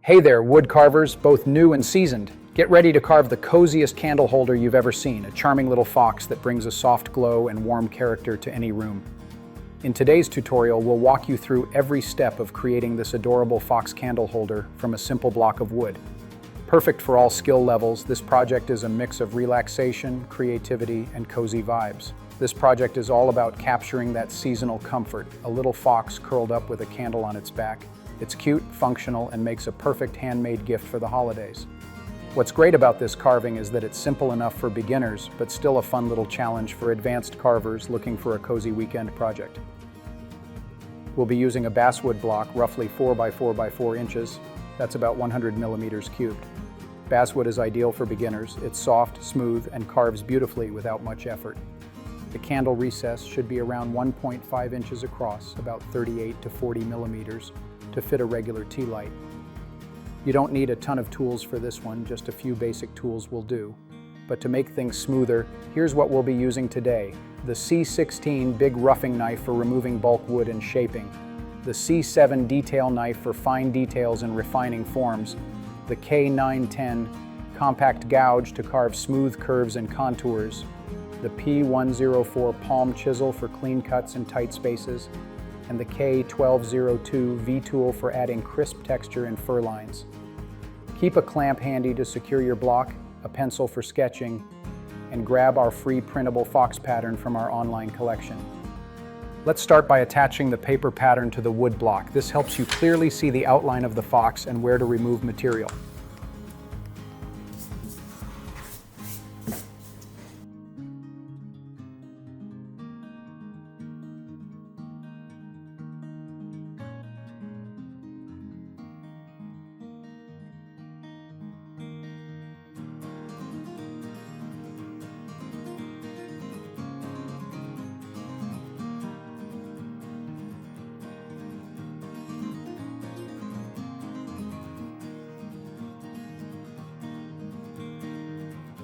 Hey there, wood carvers, both new and seasoned. Get ready to carve the coziest candle holder you've ever seen, a charming little fox that brings a soft glow and warm character to any room. In today's tutorial, we'll walk you through every step of creating this adorable fox candle holder from a simple block of wood. Perfect for all skill levels, this project is a mix of relaxation, creativity, and cozy vibes. This project is all about capturing that seasonal comfort, a little fox curled up with a candle on its back. It's cute, functional, and makes a perfect handmade gift for the holidays. What's great about this carving is that it's simple enough for beginners, but still a fun little challenge for advanced carvers looking for a cozy weekend project. We'll be using a basswood block, roughly 4 by 4 by 4 inches. That's about 100 millimeters cubed. Basswood is ideal for beginners. It's soft, smooth, and carves beautifully without much effort. The candle recess should be around 1.5 inches across, about 38 to 40 millimeters, to fit a regular tea light. You don't need a ton of tools for this one, just a few basic tools will do. But to make things smoother, here's what we'll be using today. The C16 big roughing knife for removing bulk wood and shaping. The C7 detail knife for fine details and refining forms. The K910 compact gouge to carve smooth curves and contours. The P104 palm chisel for clean cuts and tight spaces. And the K1202 V-tool for adding crisp texture and fur lines. Keep a clamp handy to secure your block, a pencil for sketching, and grab our free printable fox pattern from our online collection. Let's start by attaching the paper pattern to the wood block. This helps you clearly see the outline of the fox and where to remove material.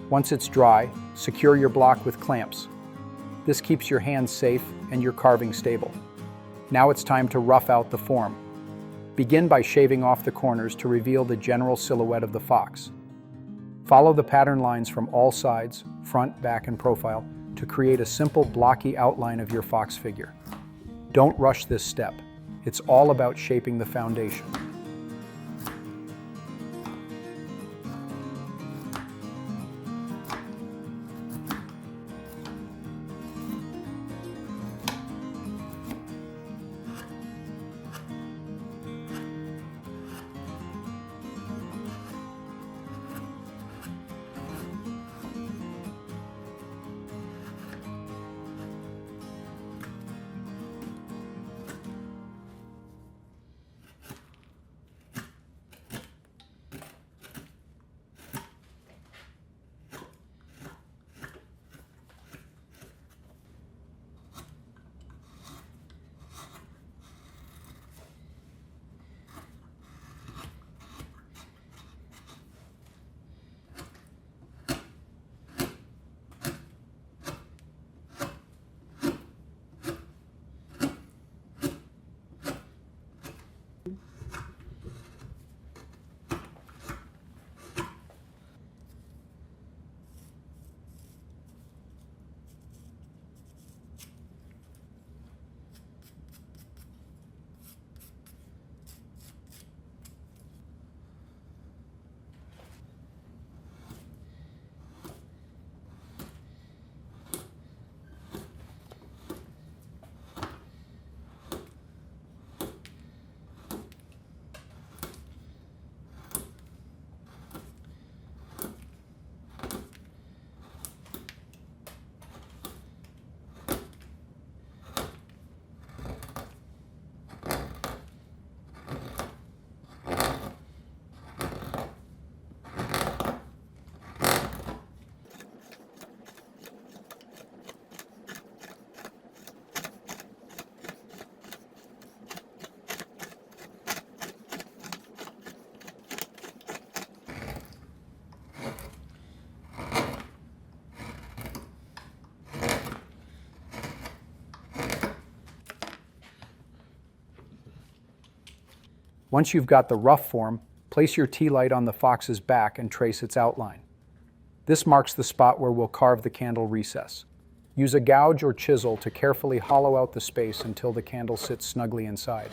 Once it's dry, secure your block with clamps. This keeps your hands safe and your carving stable. Now it's time to rough out the form. Begin by shaving off the corners to reveal the general silhouette of the fox. Follow the pattern lines from all sides, front, back, and profile, to create a simple blocky outline of your fox figure. Don't rush this step. It's all about shaping the foundation. Once you've got the rough form, Place your tea light on the fox's back and trace its outline. This marks the spot where we'll carve the candle recess. Use a gouge or chisel to carefully hollow out the space until the candle sits snugly inside.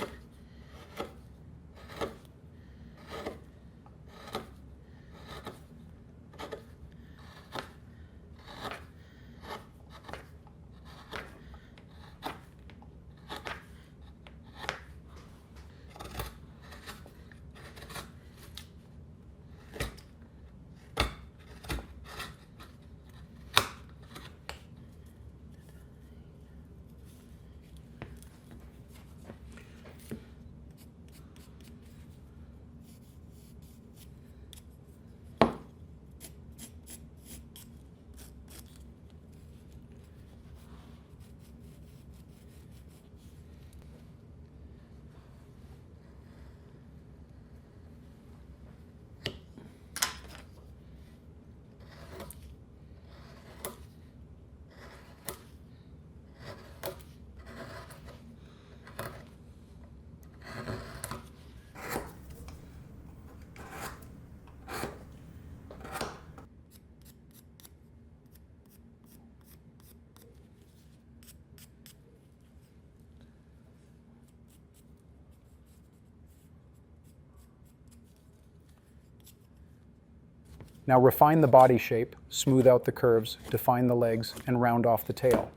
Now refine the body shape, smooth out the curves, define the legs, and round off the tail.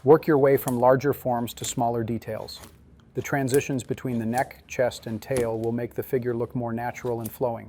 Work your way from larger forms to smaller details. The transitions between the neck, chest, and tail will make the figure look more natural and flowing.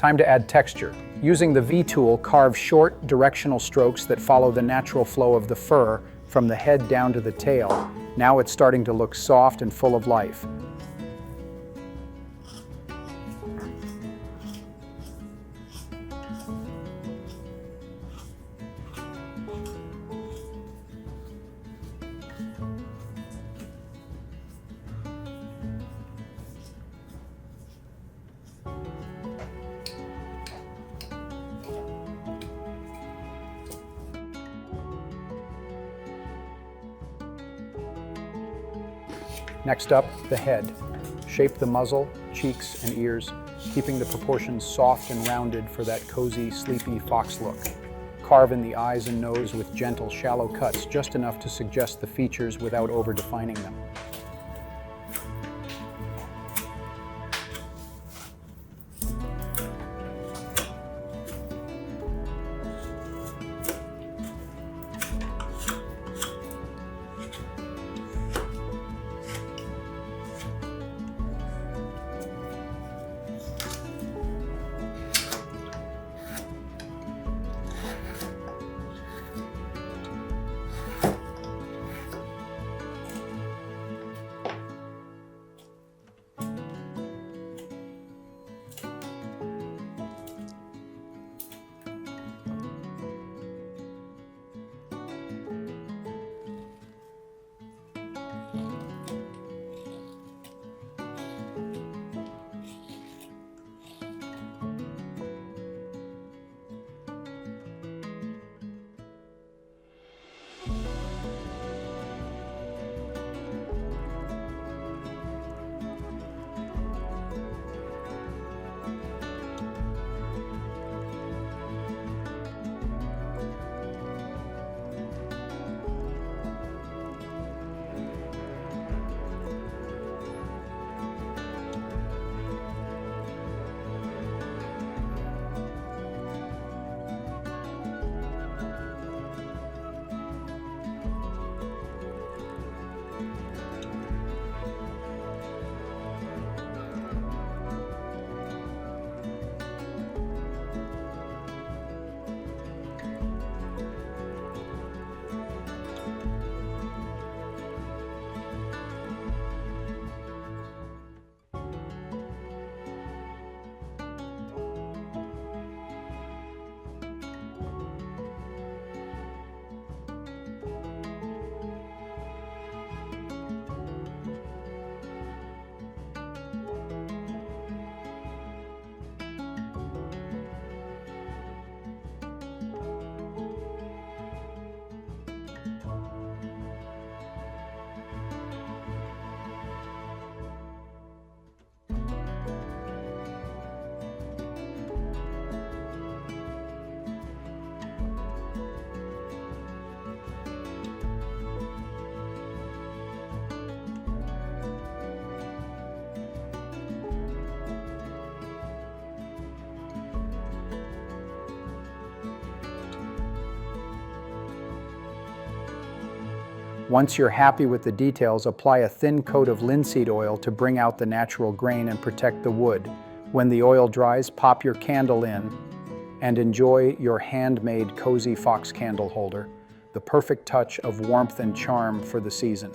Time to add texture. Using the V tool, carve short, directional strokes that follow the natural flow of the fur from the head down to the tail. Now it's starting to look soft and full of life. Next up, the head. Shape the muzzle, cheeks, and ears, keeping the proportions soft and rounded for that cozy, sleepy fox look. Carve in the eyes and nose with gentle, shallow cuts, just enough to suggest the features without over-defining them. Once you're happy with the details, apply a thin coat of linseed oil to bring out the natural grain and protect the wood. When the oil dries, pop your candle in and enjoy your handmade cozy fox candle holder, the perfect touch of warmth and charm for the season.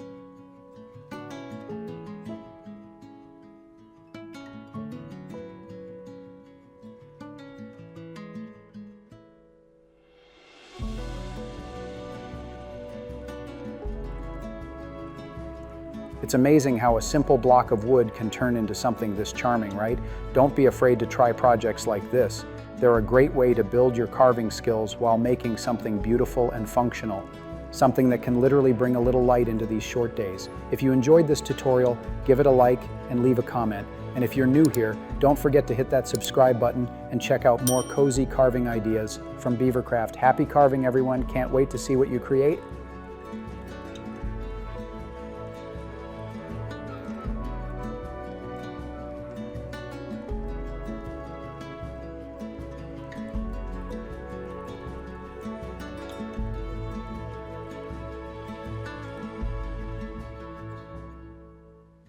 It's amazing how a simple block of wood can turn into something this charming, right? Don't be afraid to try projects like this. They're a great way to build your carving skills while making something beautiful and functional. Something that can literally bring a little light into these short days. If you enjoyed this tutorial, give it a like and leave a comment. And if you're new here, don't forget to hit that subscribe button and check out more cozy carving ideas from Beavercraft. Happy carving, everyone. Can't wait to see what you create.